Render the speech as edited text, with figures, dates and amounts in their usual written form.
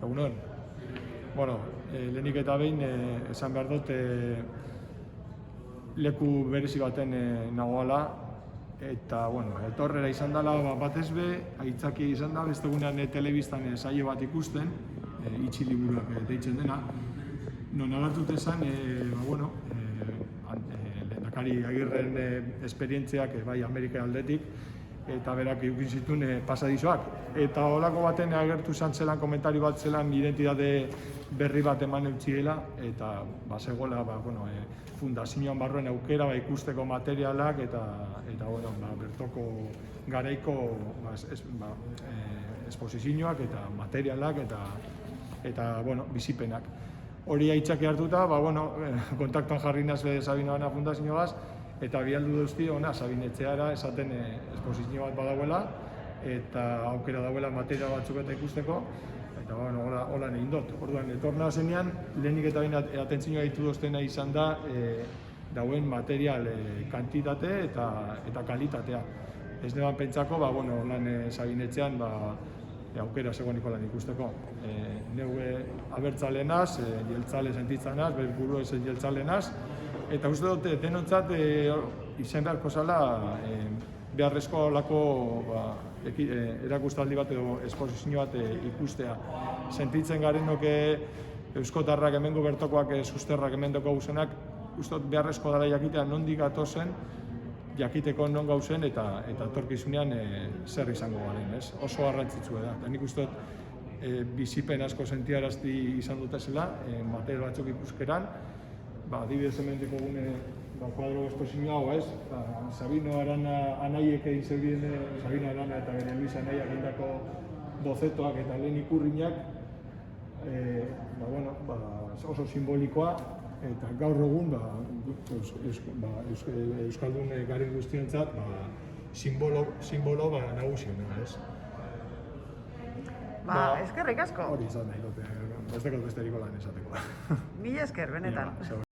Egunon. Bueno, lehenik eta behin esan behar dut leku berezi baten nagoala eta bueno, etorrera izan dela batez be, aitzaki izan da beste egunean telebistan saio bat ikusten, itxi liburuak deitzen dena, non agertut esan, bueno, lehendakari Agirren esperientziak bai Amerika aldetik, eta berak eduki zituen pasadizoak. Eta holako baten agertu izan zelan komentario bat zelan identitate berri bat eman eutxiela, eta zegoela fundazioan barruen aukera ikusteko materialak eta bertoko garaiko esposizioak eta materialak eta bizipenak. Hori aitzaki hartuta, kontaktuan jarri naz Sabino Arana fundazioaz, eta bialdu duzti ona Sabinetxeara esaten esposizio bat badauela eta aukera dauela materia batzuk eta ikusteko, eta hola egin dut. Orduan, etorna zenean, lehenik eta behin atentzioa ditu doztena izan da dauen material kantitate eta kalitatea. Ez neban pentsako, lan Sabinetxean aukera zegoeniko lan ikusteko. Neu abertzalenaz, jeltzale sentitzanaz, buru ez jeltzalenaz, eta uste dut, denontzat izan beharko zala beharrezko lako erakustaldi bat edo esposizio bat ikustea. Sentitzen garenok euskotarrak hemengo bertokoak susterrak hemendoko gauzenak, uste dut beharrezko dara jakitea nondik gatozen, jakiteko non gauzen eta etorkizunean zer izango garen, oso garrantzitsua da. Eta nik uste dut bizipen asko sentiarazti izan dutezela, material batzuk ikuskeran, adibidez hementeko gune kuadro esposizio hau, Sabino Arana anaiek egin zeuden, Sabino Arana eta bere Luis anaiak egindako bozetoak eta lehen ikurriñak oso simbolikoa, eta gaur egun Euskaldun garen guztiontzat simbolo nagusiena, ez? Eskerrik asko. Hori izan nahi dute, ez dekot besteriko lan esateko. Mila esker, benetan.